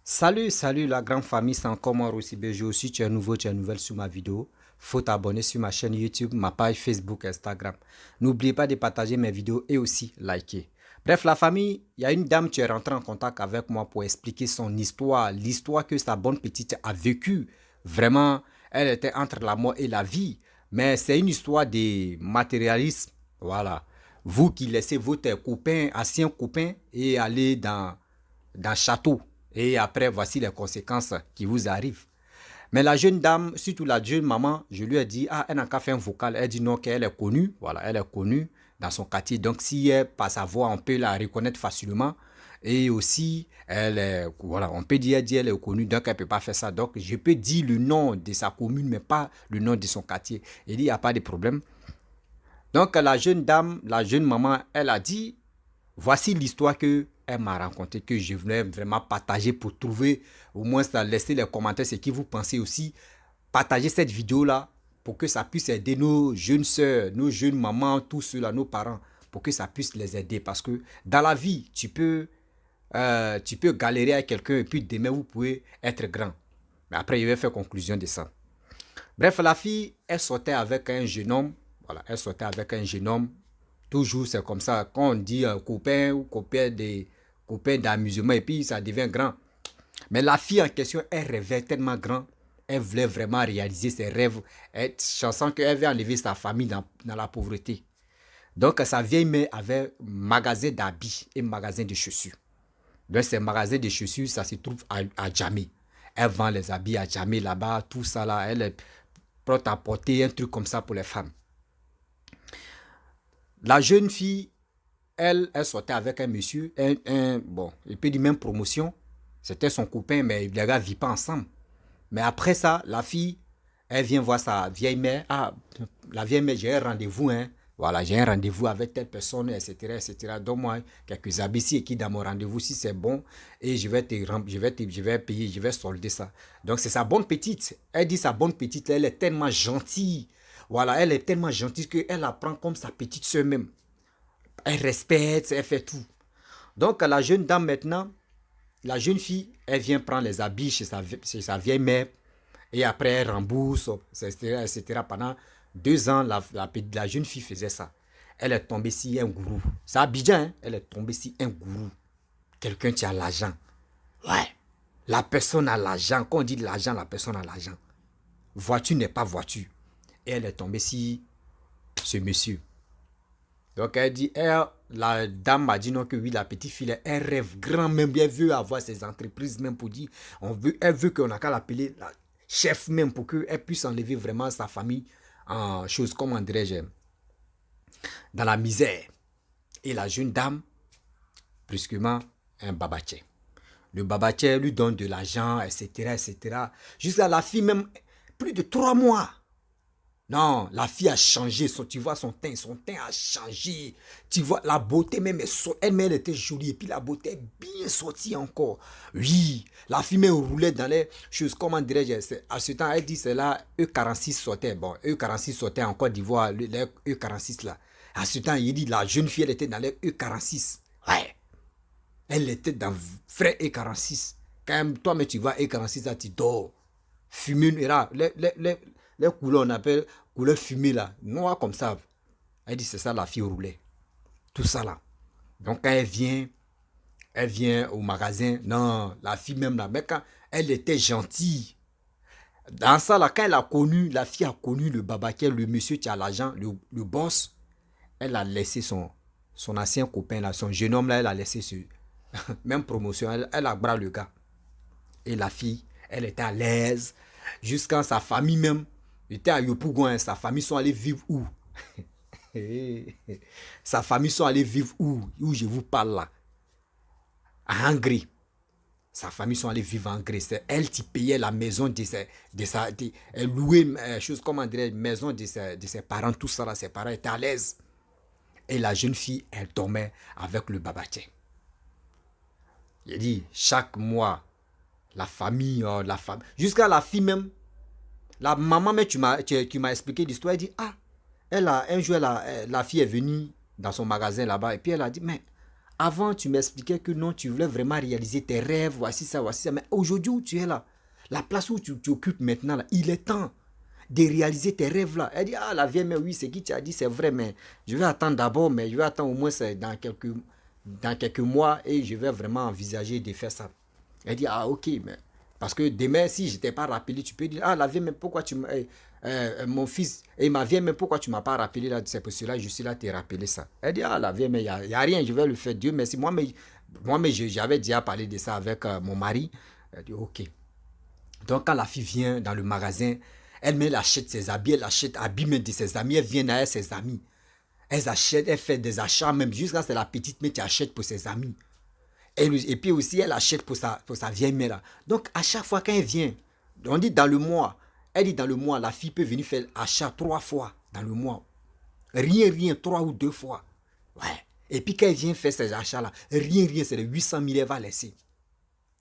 Salut la grande famille, c'est encore moi Rossi Bejo. Si tu es nouveau, tu es nouvelle sur ma vidéo, faut t'abonner sur ma chaîne YouTube, ma page Facebook, Instagram. N'oubliez pas de partager mes vidéos et aussi liker. Bref, la famille, il y a une dame qui est rentrée en contact avec moi pour expliquer son histoire, l'histoire que sa bonne petite a vécue. Vraiment, elle était entre la mort et la vie. Mais c'est une histoire de matérialisme. Voilà. Vous qui laissez votre copain, ancien copain, et aller dans le château. Et après, voici les conséquences qui vous arrivent. Mais la jeune dame, surtout la jeune maman, je lui ai dit, ah, elle n'a qu'à faire un vocal. Elle dit non, qu'elle est connue. Voilà, elle est connue dans son quartier. Donc, si elle, par sa voix, on peut la reconnaître facilement. Et aussi, elle est, voilà, on peut dire, elle est connue, donc elle ne peut pas faire ça. Donc, je peux dire le nom de sa commune, mais pas le nom de son quartier. Il dit, il n'y a pas de problème. Donc, la jeune dame, la jeune maman, elle a dit, voici l'histoire que elle m'a raconté, que je voulais vraiment partager pour trouver, au moins laisser les commentaires, ce que vous pensez aussi. Partager cette vidéo-là pour que ça puisse aider nos jeunes soeurs, nos jeunes mamans, tous ceux-là, nos parents, pour que ça puisse les aider. Parce que dans la vie, tu peux galérer avec quelqu'un et puis demain, vous pouvez être grand. Mais après, je vais faire conclusion de ça. Bref, la fille, elle sortait avec un jeune homme. Voilà, elle sortait avec un jeune homme. Toujours, c'est comme ça. Quand on dit copain ou copain d'amusement, et puis ça devient grand. Mais la fille en question, elle rêvait tellement grand. Elle voulait vraiment réaliser ses rêves. Elle chanson qu'elle veut enlever sa famille dans la pauvreté. Donc, sa vieille mère avait un magasin d'habits et un magasin de chaussures. Donc, ces magasins de chaussures, ça se trouve à Djamé. Elle vend les habits à Djamé là-bas, tout ça là. Elle est prête à porter un truc comme ça pour les femmes. La jeune fille, elle sortait avec un monsieur, bon, il peut dire même promotion. C'était son copain, mais les gars ne vivent pas ensemble. Mais après ça, la fille, elle vient voir sa vieille mère. Ah, la vieille mère, j'ai un rendez-vous, hein. Voilà, j'ai un rendez-vous avec telle personne, etc., etc. Donne-moi quelques habits si qui dans mon rendez-vous, si c'est bon, et je vais payer, je vais solder ça. Donc, c'est sa bonne petite. Elle dit sa bonne petite, elle est tellement gentille. Voilà, elle est tellement gentille qu'elle apprend comme sa petite soeur même. Elle respecte, elle fait tout. Donc, la jeune dame maintenant, la jeune fille, elle vient prendre les habits chez sa vieille mère et après elle rembourse, etc. etc. Pendant 2 ans, la jeune fille faisait ça. Elle est tombée sur un gourou. C'est Abidjan, hein? Elle est tombée sur un gourou. Quelqu'un qui a l'argent. Ouais. La personne a l'argent. Quand on dit l'argent, la personne a l'argent. Voiture n'est pas voiture. Et elle est tombée sur ce monsieur. Donc elle dit, la dame m'a dit non que oui, la petite fille, elle rêve grand même, elle veut avoir ses entreprises même pour dire, elle veut qu'on a qu'à l'appeler la chef même pour qu'elle puisse enlever vraiment sa famille en chose, comment dirais-je, dans la misère. Et la jeune dame, brusquement, un babatier. Le babatier lui donne de l'argent, etc., etc. Jusqu'à la fille même, plus de 3 mois. Non, la fille a changé, tu vois son teint a changé. Tu vois, la beauté même, elle-même était jolie et puis la beauté est bien sortie encore. Oui, la fille même roulait dans les choses, comment dirais-je, à ce temps, elle dit c'est là, E46 sortait. Bon, E46 sortait en Côte d'Ivoire, les E46 là. À ce temps, il dit la jeune fille, elle était dans les E46. Ouais, elle était dans vrai E46. Quand même, toi, mais tu vois E46 là, tu dors. Fumer, les couleurs, on appelle couleur fumée là, noir comme ça. Elle dit c'est ça la fille roulait. Tout ça là. Donc quand elle vient au magasin, non, la fille même là, mais quand elle était gentille, dans ça là, quand elle a connu, la fille a connu le babaquet, le monsieur qui a l'argent, le boss, elle a laissé son ancien copain là, son jeune homme là, elle a laissé ce, même promotion, elle a bras le gars. Et la fille, elle était à l'aise, jusqu'à sa famille même, était à Yopougon, hein, sa famille sont allés vivre où? Sa famille sont allés vivre où je vous parle là? À Hongrie. Sa famille sont allés vivre en Grèce. C'est elle qui payait la maison elle louait, chose, comment dire, maison de ses parents, tout ça là, ses parents étaient à l'aise. Et la jeune fille, elle dormait avec le babatier. Il dit, chaque mois, la famille, jusqu'à la fille même, la maman, mais tu m'as expliqué l'histoire, elle dit, ah, un jour, la fille est venue dans son magasin là-bas, et puis elle a dit, mais Avant, tu m'expliquais que non, tu voulais vraiment réaliser tes rêves, voici ça, voici ça. Mais aujourd'hui où tu es là, la place où tu occupes maintenant, là, il est temps de réaliser tes rêves là. Elle dit, ah, la vieille mère, oui, c'est qui tu as dit, c'est vrai, mais je vais attendre d'abord, mais je vais attendre au moins dans quelques mois et je vais vraiment envisager de faire ça. Elle dit, ah, ok, mais parce que demain, si je ne t'ai pas rappelé, tu peux dire, ah, la vieille mère, pourquoi tu m'as. Mon fils, et ma vieille mère, pourquoi tu ne m'as pas rappelé là? C'est pour cela que je suis là, te rappeler ça. Elle dit, ah, la vieille mère, il n'y a rien, je vais le faire, Dieu merci. Moi, mais j'avais déjà parlé de ça avec mon mari. Elle dit, ok. Donc, quand la fille vient dans le magasin, elle achète ses habits, elle achète habits même de ses amis, elle vient avec ses amis. Elle achète, elle fait des achats même, jusqu'à c'est la petite mère qui achète pour ses amis. Et puis aussi, elle achète pour sa vieille mère là. Donc, à chaque fois qu'elle vient, on dit dans le mois, elle dit dans le mois, la fille peut venir faire achat 3 fois dans le mois. Rien, 3 ou 2 fois. Ouais. Et puis quand elle vient faire ces achats-là, rien, c'est les 800 000 elle va laisser.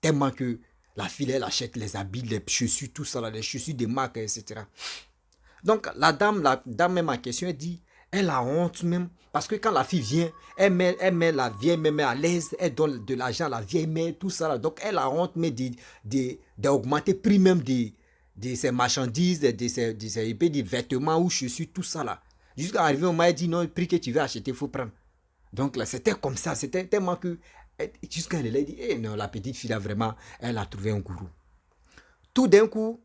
Tellement que la fille, elle achète les habits, les chaussures, tout ça, là, les chaussures de marque, etc. Donc, la dame même en question, elle dit, elle a honte même. Parce que quand la fille vient, elle met la vieille mère à l'aise, elle donne de l'argent à la vieille mère, tout ça. Là. Donc, elle a honte mais d'augmenter le prix même de ses marchandises, des vêtements ou chaussures, tout ça là. Jusqu'à arriver au moment, elle dit non, le prix que tu veux acheter, il faut prendre. Donc là, c'était comme ça, c'était tellement que, jusqu'à elle a dit, eh non, la petite fille là, vraiment, elle a trouvé un gourou. Tout d'un coup,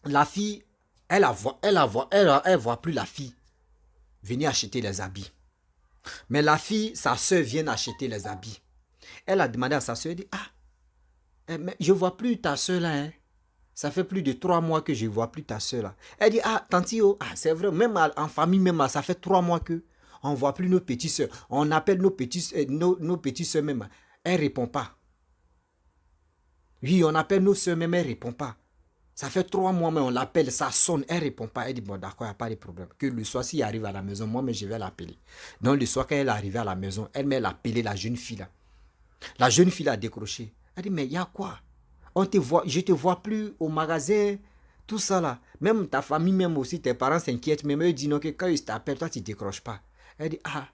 la fille, elle voit plus la fille venir acheter les habits. Mais la fille, sa soeur vient acheter les habits. Elle a demandé à sa soeur, elle dit, ah, mais je ne vois plus ta soeur là, hein. Ça fait plus de 3 mois que je ne vois plus ta soeur là. Elle dit, ah, tantio, ah, c'est vrai, même en famille, même ça fait 3 mois que on ne voit plus nos petites soeurs. On appelle nos petites soeurs même. Elle ne répond pas. Oui, on appelle nos soeurs même, elle ne répond pas. Ça fait 3 mois, mais on l'appelle, ça sonne, elle ne répond pas. Elle dit, bon, d'accord, il n'y a pas de problème. Que le soir, s'il arrive à la maison, moi, mais je vais l'appeler. Donc, le soir, quand elle est arrivée à la maison, elle appelé la jeune fille là. La jeune fille a décroché. Elle dit, mais il y a quoi? Je ne te vois plus au magasin, tout ça là. Même ta famille, même aussi, tes parents s'inquiètent. Même eux disent, non, que quand ils t'appellent, toi, tu ne décroches pas. Elle dit, ah,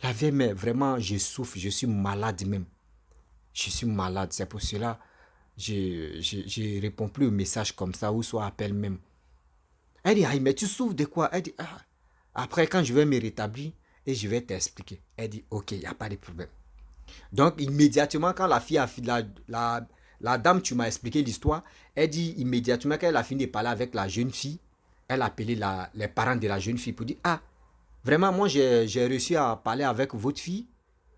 la vieille mère, vraiment, je souffre, je suis malade même. Je suis malade, c'est pour cela je réponds plus aux messages comme ça ou soit appel même. Elle dit, ah, mais tu souffres de quoi? Elle dit, ah, après quand je vais me rétablir et je vais t'expliquer. Elle dit, ok, il n'y a pas de problème. Donc immédiatement quand la fille a fini, la dame, tu m'as expliqué l'histoire, elle dit immédiatement qu'elle a fini de parler avec la jeune fille, elle a appelé les parents de la jeune fille pour dire, ah, vraiment moi j'ai réussi à parler avec votre fille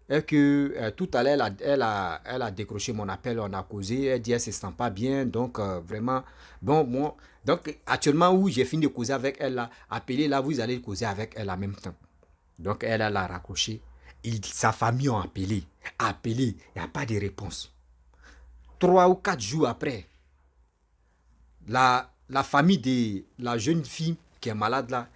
et que tout à l'heure, elle a décroché mon appel, on a causé, elle dit elle ne se sent pas bien, donc vraiment, bon, moi, donc actuellement où j'ai fini de causer avec elle, là, appelez là, vous allez causer avec elle en même temps. Donc elle a raccroché, sa famille ont appelé, il n'y a pas de réponse. 3 ou 4 jours après, la famille de la jeune fille qui est malade là,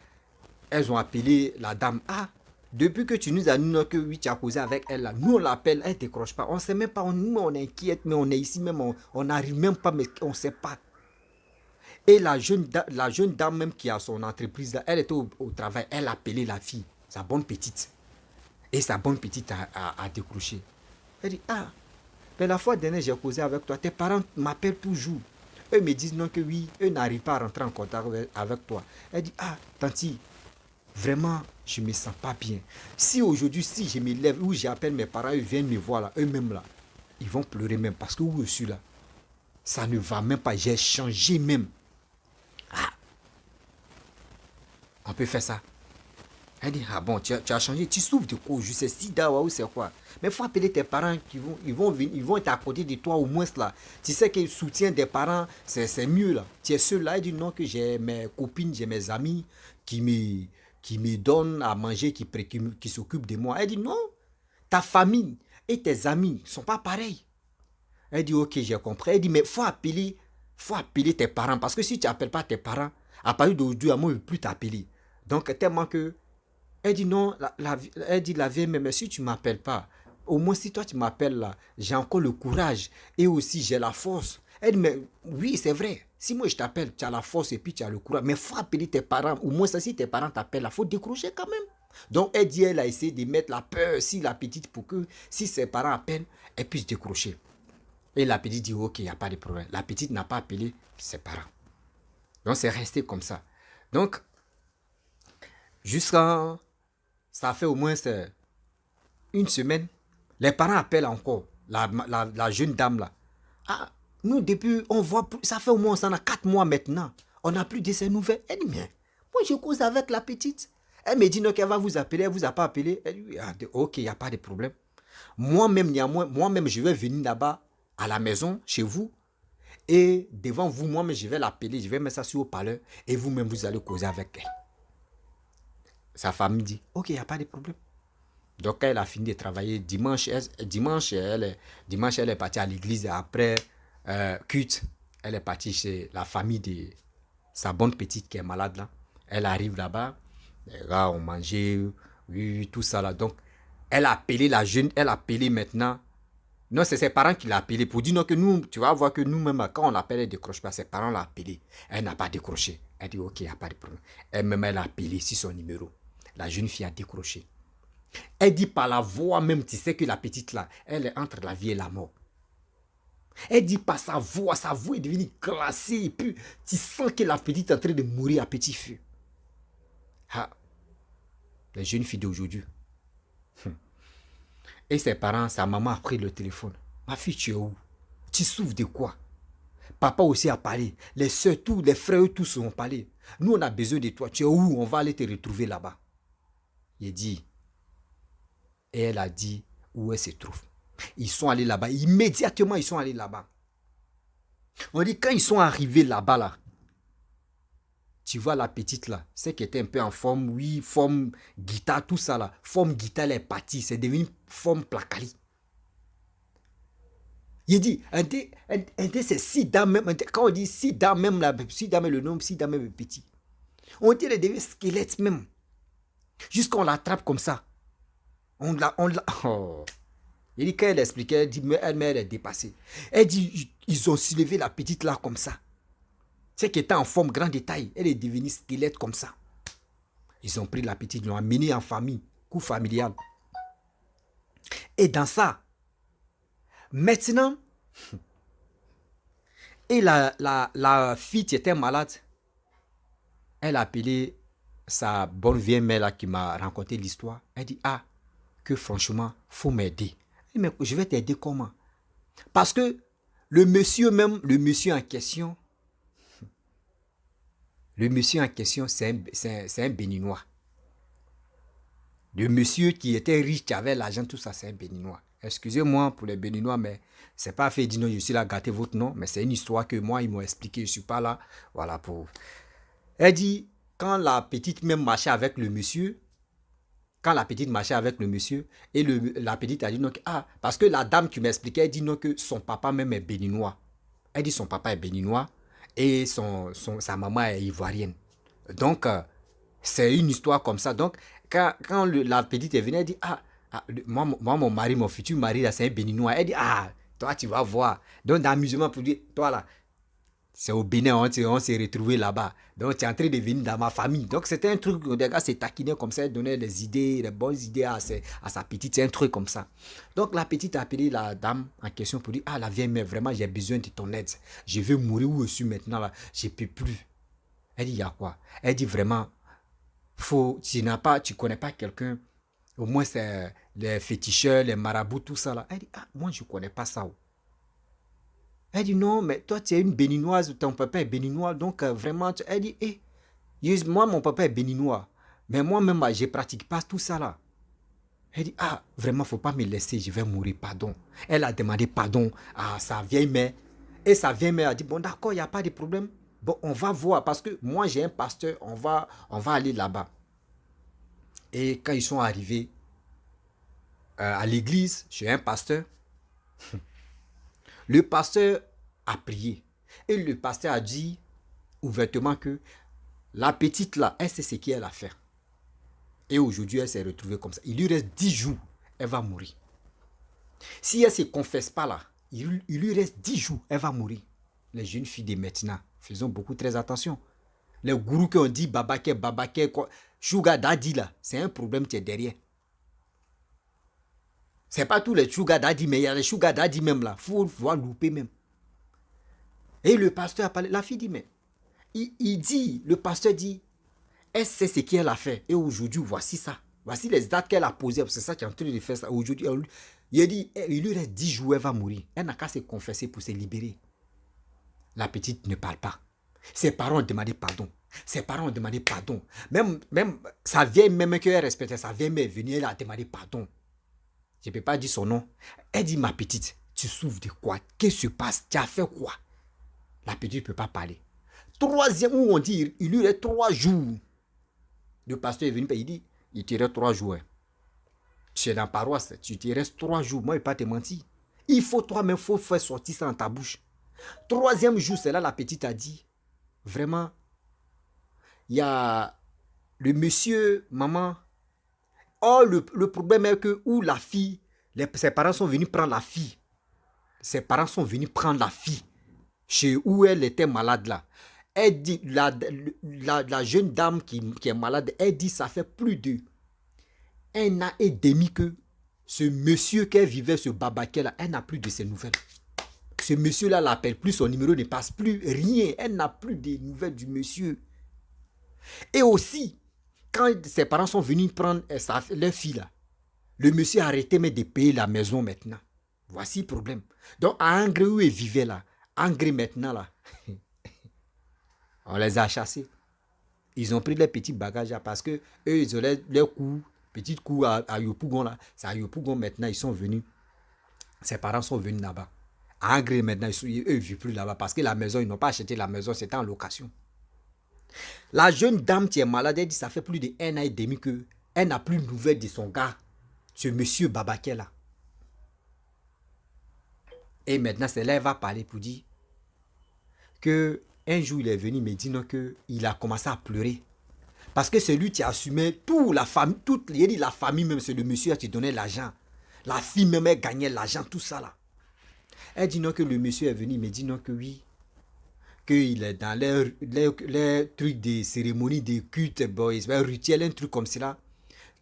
elles ont appelé la dame, ah, depuis que tu nous as dit que oui, tu as causé avec elle là, nous on l'appelle, elle ne décroche pas. On ne sait même pas, nous on est inquiète, mais on est ici même, on n'arrive même pas, mais on ne sait pas. Et la jeune dame même qui a son entreprise là, elle était au travail, elle a appelé la fille, sa bonne petite. Et sa bonne petite a décroché. Elle dit, ah, mais la fois dernière j'ai causé avec toi, tes parents m'appellent toujours. Eux me disent non que oui, eux n'arrivent pas à rentrer en contact avec toi. Elle dit, ah, tanti, vraiment, je ne me sens pas bien. Si aujourd'hui, si je me lève ou j'appelle mes parents, ils viennent me voir là, eux-mêmes là, ils vont pleurer même parce que où je suis là, ça ne va même pas, j'ai changé même. Ah, on peut faire ça. Elle dit, ah bon, tu as changé, tu souffres de quoi? Je sais sida ou c'est quoi. Mais il faut appeler tes parents qui vont être à côté de toi au moins là. Tu sais que le soutien des parents, c'est mieux là. Tu es seul là, elle dit non, que j'ai mes copines, j'ai mes amis qui me donnent à manger, qui s'occupent de moi. Elle dit non, ta famille et tes amis ne sont pas pareils. Elle dit ok, j'ai compris. Elle dit mais faut appeler tes parents parce que si tu n'appelles pas tes parents, à partir d'aujourd'hui, moi, je ne veux plus t'appeler. Donc tellement que elle dit non, elle dit la vieille, mais si tu ne m'appelles pas, au moins si toi tu m'appelles là, j'ai encore le courage et aussi j'ai la force. Elle dit, mais oui, c'est vrai. Si moi je t'appelle, tu as la force et puis tu as le courage. Mais il faut appeler tes parents. Au moins, ça, si tes parents t'appellent, il faut décrocher quand même. Donc, elle dit, elle a essayé de mettre la peur sur la petite pour que, si ses parents appellent, elle puisse décrocher. Et la petite dit, ok, il n'y a pas de problème. La petite n'a pas appelé ses parents. Donc, c'est resté comme ça. Donc, jusqu'à... Ça fait au moins une semaine. Les parents appellent encore la jeune dame là. Ah, nous, depuis, on voit, ça fait au moins, ça a 4 mois maintenant. On n'a plus de ces nouvelles. Elle dit, mais moi, je cause avec la petite. Elle me dit, non, qu'elle va vous appeler, elle ne vous a pas appelé. Elle dit, ah, ok, il n'y a pas de problème. Moi-même, moi-même, je vais venir là-bas, à la maison, chez vous. Et devant vous, moi-même, je vais l'appeler, je vais mettre ça sur haut-parleur. Et vous-même, vous allez causer avec elle. Sa famille dit, ok, il n'y a pas de problème. Donc, elle a fini de travailler. Dimanche, elle est partie à l'église après culte. Elle est partie chez la famille de sa bonne petite qui est malade là. Elle arrive là-bas. Les gars ont mangé, oui, tout ça là. Donc, elle a appelé la jeune, elle a appelé maintenant. Non, c'est ses parents qui l'ont appelé pour dire non, que nous, tu vas voir que nous-mêmes, quand on l'appelle, elle ne décroche pas. Ses parents l'ont appelé. Elle n'a pas décroché. Elle dit, ok, il n'y a pas de problème. Elle-même, elle a appelé sur son numéro. La jeune fille a décroché. Elle dit par la voix même, tu sais que la petite là, elle est entre la vie et la mort. Elle dit par sa voix est devenue glacée et puis tu sens que la petite est en train de mourir à petit feu. Ah, les jeunes filles d'aujourd'hui. Et ses parents, sa maman a pris le téléphone. Ma fille, tu es où? Tu souffres de quoi? Papa aussi a parlé. Les soeurs, tous, les frères, tous ont parlé. Nous, on a besoin de toi. Tu es où? On va aller te retrouver là-bas. Il dit. Et elle a dit où elle se trouve. Ils sont allés là-bas. Immédiatement, ils sont allés là-bas. On dit quand ils sont arrivés là-bas, là, tu vois la petite là, celle qui était un peu en forme, oui, forme guitare, tout ça là. Forme guitare, elle est partie. C'est devenu forme placali. Il dit, c'est 6 dames même. Quand on dit 6 dames même, là, 6 dames le nom, 6 dames même petit. On dit qu'elle devient squelette même. Jusqu'on l'attrape comme ça. On l'a. Oh. Il dit, quand elle expliquait, elle dit, mais elle est dépassée. Elle dit, ils ont soulevé la petite là comme ça. C'est qu'elle était en forme grande détail. Elle est devenue squelette comme ça. Ils ont pris la petite, ils l'ont amenée en famille, coup familial. Et dans ça, maintenant, et la fille qui était malade, elle a appelé sa bonne vieille mère là qui m'a raconté l'histoire. Elle dit, ah, que franchement, faut m'aider. Mais je vais t'aider comment? Parce que le monsieur en question, c'est un Béninois. Le monsieur qui était riche, qui avait l'argent, tout ça, c'est un Béninois. Excusez-moi pour les Béninois, mais c'est pas fait dire non, je suis là, gâter votre nom, mais c'est une histoire que moi, ils m'ont expliqué, je suis pas là. Voilà pour. Elle dit, quand la petite même marchait avec le monsieur, et la petite a dit non, ah, parce que la dame qui m'expliquait, elle dit non, que son papa même est béninois. Elle dit son papa est béninois et sa maman est ivoirienne. Donc, c'est une histoire comme ça. Donc, quand la petite est venue, elle dit, moi, mon mari, mon futur mari, là, c'est un béninois. Elle dit, ah, toi, tu vas voir. Donc, d'amusement pour dire, toi, là, c'est au Bénin, on s'est retrouvés là-bas. Donc, tu es en train de venir dans ma famille. Donc, c'était un truc, les gars se taquinaient comme ça, donnaient des idées, des bonnes idées à sa petite. C'est un truc comme ça. Donc, la petite a appelé la dame en question pour dire, ah, la vieille mère, vraiment, j'ai besoin de ton aide. Je veux mourir où je suis maintenant, là. Je ne peux plus. Elle dit, il y a quoi? Elle dit, vraiment, tu connais pas quelqu'un, au moins, c'est les féticheurs, les marabouts, tout ça, là. Elle dit, ah, moi, je ne connais pas ça. Elle dit non, mais toi tu es une béninoise, ton papa est béninois, donc vraiment, elle dit, moi mon papa est béninois, mais moi-même, je ne pratique pas tout ça là. Elle dit, ah, vraiment, faut pas me laisser, je vais mourir, pardon. Elle a demandé pardon à sa vieille mère, et sa vieille mère a dit, bon d'accord, il n'y a pas de problème, bon, on va voir, parce que moi j'ai un pasteur, on va aller là-bas. Et quand ils sont arrivés à l'église, chez un pasteur, le pasteur a prié. Et le pasteur a dit ouvertement que la petite là, elle sait ce qu'elle a fait. Et aujourd'hui, elle s'est retrouvée comme ça. Il lui reste 10 jours, elle va mourir. Si elle ne se confesse pas là, il lui reste 10 jours, elle va mourir. Les jeunes filles de maintenant, faisons beaucoup très attention. Les gourous qui ont dit Babaké, quoi. Sugar Daddy là, c'est un problème qui est derrière. C'est pas tous les Sugar Daddy, mais il y a les Sugar Daddy même là. Faut voir louper même. Et le pasteur a parlé. La fille dit, mais il dit, le pasteur dit, elle sait ce qu'elle a fait. Et aujourd'hui, voici ça. Voici les dates qu'elle a posées. C'est ça qui est en train de faire ça. Aujourd'hui, il a dit, il lui reste 10 jours, elle va mourir. Elle n'a qu'à se confesser pour se libérer. La petite ne parle pas. Ses parents ont demandé pardon. Ses parents ont demandé pardon. Même sa vieille, même qu'elle respectait, sa vieille mère est venue, elle a demandé pardon. Je ne peux pas dire son nom. Elle dit, ma petite, tu souffres de quoi? Qu'est-ce qui se passe? Tu as fait quoi? La petite ne peut pas parler. Troisième, où on dit, il lui reste 3 jours. Le pasteur est venu, il dit, il te reste 3 jours. Tu es dans la paroisse, tu te restes 3 jours. Moi, je ne vais pas te mentir. Il faut toi-même, faut faire sortir ça dans ta bouche. Troisième jour, c'est là la petite a dit, vraiment, il y a le monsieur, maman. Oh, le problème est que où la fille, ses parents sont venus prendre la fille. Ses parents sont venus prendre la fille chez où elle était malade là. Elle dit, la jeune dame qui est malade, elle dit, ça fait plus de 1 an et demi que ce monsieur qu'elle vivait, ce Babaké là, elle n'a plus de ses nouvelles. Ce monsieur-là l'appelle plus, son numéro ne passe plus, rien. Elle n'a plus de nouvelles du monsieur. Et aussi, quand ses parents sont venus prendre leur fille là, le monsieur a arrêté mais de payer la maison maintenant. Voici le problème. Donc, à Angré où elle vivait là, Angré maintenant là, on les a chassés. Ils ont pris les petits bagages là parce que eux, ils ont leurs coups, petits coups à Yopougon là. C'est à Yopougon maintenant, ils sont venus. Ses parents sont venus là-bas. À Angré maintenant, eux, ils ne vivent plus là-bas parce que la maison, ils n'ont pas acheté la maison, c'était en location. La jeune dame qui est malade, elle dit ça fait plus de 1 an et demi qu'elle n'a plus de nouvelles de son gars, ce monsieur Babaké là. Et maintenant, c'est là qu'elle va parler pour dire que un jour, il est venu me dire qu'il a commencé à pleurer. Parce que c'est lui qui assumait toute la famille, la famille même, c'est le monsieur qui donnait l'argent. La fille même, elle gagnait l'argent, tout ça là. Elle dit non que le monsieur est venu, il me dit non que oui. Qu'il est dans les trucs de cérémonie, de culte, un rituel, un truc comme cela.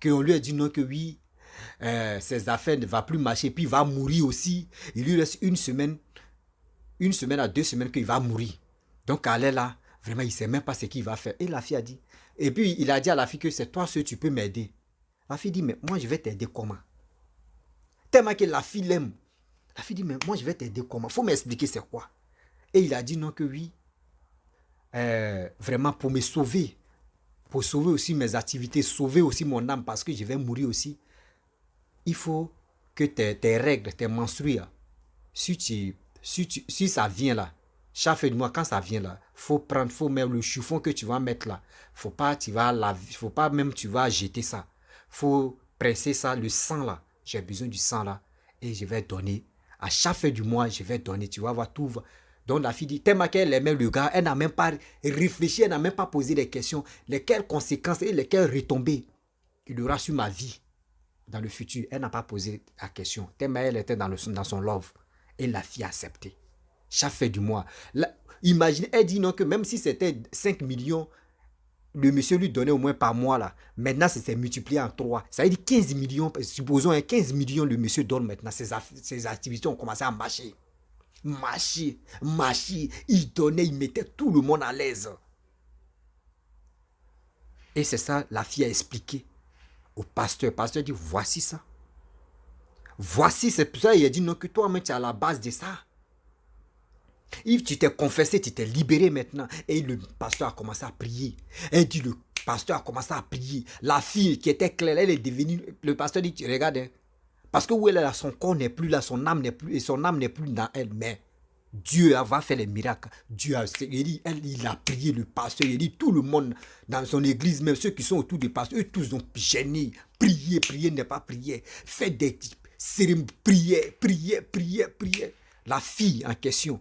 Qu'on lui a dit non que oui, ses affaires ne vont plus marcher, puis il va mourir aussi. Il lui reste 1 semaine à 2 semaines qu'il va mourir. Donc elle est là, vraiment il ne sait même pas ce qu'il va faire. Et la fille a dit, et puis il a dit à la fille que c'est toi seul tu peux m'aider. La fille dit, mais moi je vais t'aider comment? Tellement que la fille l'aime. La fille dit, mais moi je vais t'aider comment? Il faut m'expliquer c'est quoi. Et il a dit non que oui, vraiment pour me sauver, pour sauver aussi mes activités, sauver aussi mon âme parce que je vais mourir aussi. Il faut que tes règles, tes menstrues, si ça vient là, chaque fin de mois, quand ça vient là, faut mettre le chiffon que tu vas mettre là. Faut pas même tu vas jeter ça. Faut presser ça, le sang là. J'ai besoin du sang là. Et je vais donner. À chaque fin du mois, je vais donner. Tu vas voir tout. Donc la fille dit, tellement qu'elle aimait le gars, elle n'a même pas réfléchi, elle n'a même pas posé des questions. Lesquelles conséquences et lesquelles retombées il aura sur ma vie dans le futur. Elle n'a pas posé la question. Tellement elle était dans son love. Et la fille a accepté. Chaque fin du mois. Là, imagine, elle dit non que même si c'était 5 millions, le monsieur lui donnait au moins par mois là. Maintenant, c'est multiplié en 3. Ça veut dire 15 millions. Supposons 15 millions, le monsieur donne maintenant. Ses activités ont commencé à marcher. Marcher. Il donnait, il mettait tout le monde à l'aise. Et c'est ça, la fille a expliqué au pasteur. Le pasteur dit, voici ça. Voici, c'est pour ça qu'il a dit non que toi-même tu es à la base de ça. If tu t'es confessé, tu t'es libéré maintenant. Et le pasteur a commencé à prier. Et dit le pasteur a commencé à prier. La fille qui était claire, elle est devenue. Le pasteur dit, regarde, hein, parce que où elle est là, son corps n'est plus là, son âme n'est plus, et son âme n'est plus dans elle. Mais Dieu va faire les miracles. Dieu a, il a prié le pasteur. Il dit tout le monde dans son église, même ceux qui sont autour du pasteur, eux tous ont gêné. Prier n'est pas prier. Faites des cérémonies, prier. La fille en question.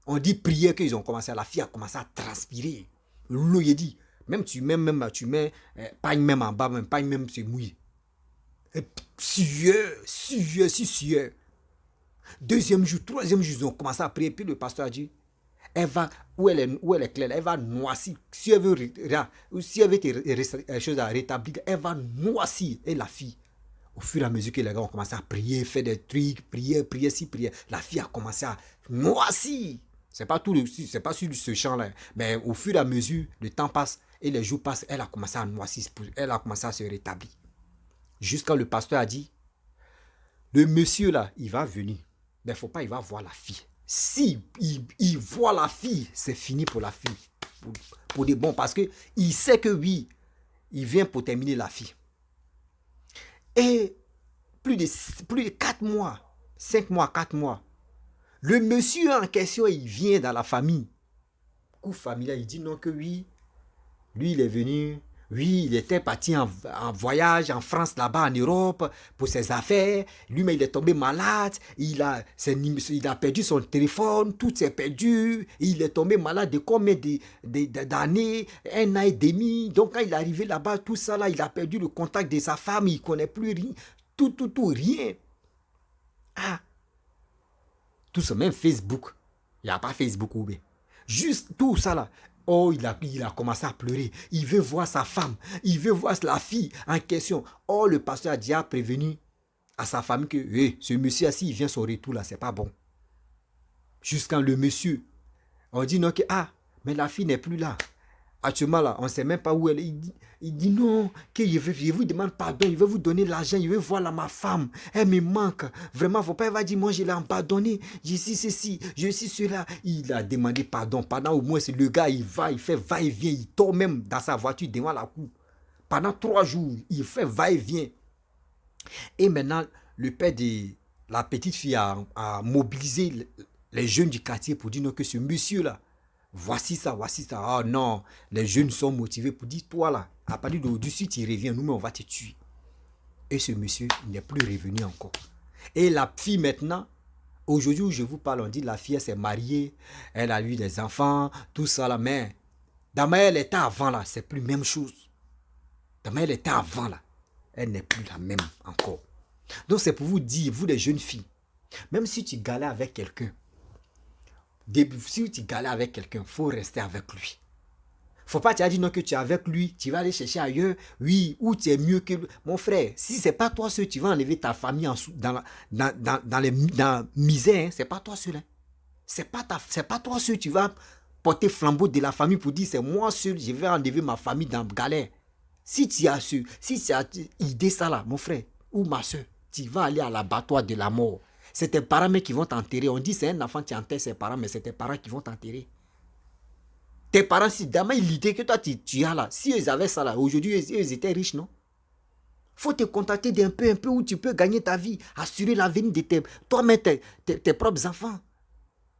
On dit prière qu'ils ont commencé, la fille a commencé à transpirer. L'eau, il dit, même tu mets pagne même en bas, même pagne même c'est mouillé. Sueur. Deuxième jour, troisième jour, ils ont commencé à prier. Puis le pasteur a dit, elle va, où elle est claire, elle va noircir. Si elle veut, si elle veut des choses à rétablir, elle va noircir. Et la fille, au fur et à mesure que les gars ont commencé à prier, faire des trucs, prier, la fille a commencé à noircir. C'est pas sur ce champ-là, mais au fur et à mesure, le temps passe et les jours passent, elle a commencé à noircir, elle a commencé à se rétablir. Jusqu'à le pasteur a dit, le monsieur là, il va venir, mais il ne faut pas, il va voir la fille. Si il voit la fille, c'est fini pour la fille, pour des bons, parce que il sait que oui, il vient pour terminer la fille. Et plus de 4 mois, 5 mois, 4 mois, le monsieur en question, il vient dans la famille. Coup familial, il dit non que oui, lui il est venu, oui, il était parti en voyage en France, là-bas en Europe, pour ses affaires. Lui-même, il est tombé malade. Il a perdu son téléphone, tout s'est perdu. Il est tombé malade de combien d'années, 1 an et demi. Donc, quand il est arrivé là-bas, tout ça, là, il a perdu le contact de sa femme. Il ne connaît plus rien. Tout, rien. Ah. Tout ça, même Facebook. Il n'y a pas Facebook ou bien. Juste tout ça, là. Oh, il a commencé à pleurer. Il veut voir sa femme. Il veut voir la fille en question. Oh, le pasteur a déjà prévenu à sa famille que ce monsieur, si il vient son retour là, c'est pas bon. Jusqu'à le monsieur, on dit non que, mais la fille n'est plus là. Actuellement là, on ne sait même pas où elle est. Il dit non, que je vous demande pardon, il veut vous donner l'argent, il veut voir là ma femme. Elle me manque. Vraiment, faut pas, il va dire, moi je l'ai abandonné, je suis ceci, je suis cela. Il a demandé pardon. Pendant au moins, le gars, il fait va et vient, il tombe même dans sa voiture devant la cour. Pendant 3 jours, il fait va et vient. Et maintenant, le père de la petite fille a mobilisé les jeunes du quartier pour dire non, que ce monsieur-là, voici ça. Oh non, les jeunes sont motivés pour dire, toi là, à partir d'aujourd'hui, tu reviens, nous, mais on va te tuer. Et ce monsieur n'est plus revenu encore. Et la fille maintenant, aujourd'hui où je vous parle, on dit la fille, elle s'est mariée, elle a eu des enfants, tout ça là, mais dans ma elle était avant là, c'est plus la même chose. Dans ma elle était avant là, elle n'est plus la même encore. Donc c'est pour vous dire, vous les jeunes filles, même si tu galères avec quelqu'un, si tu galères avec quelqu'un, il faut rester avec lui. Faut pas te dire non que tu es avec lui, tu vas aller chercher ailleurs, oui, ou tu es mieux que lui. Mon frère, si c'est pas toi seul, tu vas enlever ta famille dans la misère, c'est pas toi seul. Hein. C'est pas toi seul, tu vas porter flambeau de la famille pour dire c'est moi seul, je vais enlever ma famille dans la galère. Si tu as idée ça là, mon frère, ou ma soeur, tu vas aller à l'abattoir de la mort. C'est tes parents qui vont t'enterrer. On dit c'est un enfant qui enterre ses parents, mais c'est tes parents qui vont t'enterrer. Tes parents, si demain l'idée que toi tu as là, si ils avaient ça là, aujourd'hui ils étaient riches, non? Faut te contacter d'un peu où tu peux gagner ta vie, assurer l'avenir de toi-même, tes propres enfants.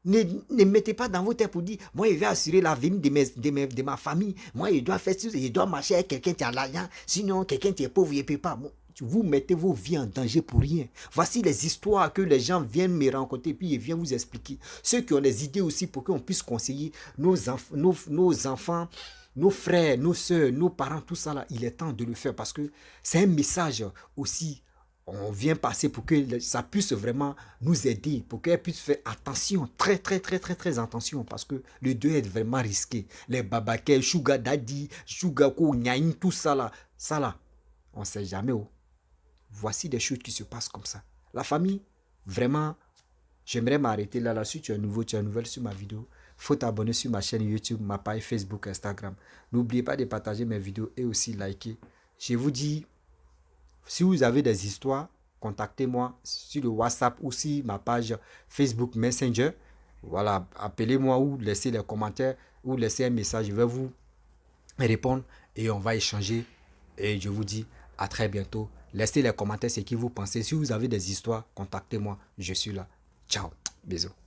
Ne mettez pas dans vos têtes pour dire, moi je vais assurer l'avenir de ma famille, moi je dois faire ça, je dois marcher avec quelqu'un qui a l'argent, sinon quelqu'un qui est pauvre, il ne peut pas. Vous mettez vos vies en danger pour rien. Voici les histoires que les gens viennent me rencontrer, puis ils viennent vous expliquer. Ceux qui ont des idées aussi pour qu'on puisse conseiller nos enfants, nos frères, nos soeurs, nos parents, tout ça là, il est temps de le faire parce que c'est un message aussi. On vient passer pour que ça puisse vraiment nous aider, pour qu'elle puisse faire attention, très attention, parce que le deux est vraiment risqué. Les babaquets, sugar daddy, sugar ko, nyaïn, tout ça là, on ne sait jamais où. Voici des choses qui se passent comme ça. La famille, vraiment, j'aimerais m'arrêter là. Si tu es nouveau, tu es nouvelle sur ma vidéo, il faut t'abonner sur ma chaîne YouTube, ma page Facebook, Instagram. N'oubliez pas de partager mes vidéos et aussi liker. Je vous dis, si vous avez des histoires, contactez-moi sur le WhatsApp ou sur ma page Facebook Messenger. Voilà, appelez-moi ou laissez les commentaires ou laissez un message. Je vais vous répondre et on va échanger. Et je vous dis à très bientôt. Laissez les commentaires ce que vous pensez. Si vous avez des histoires, contactez-moi. Je suis là. Ciao. Bisous.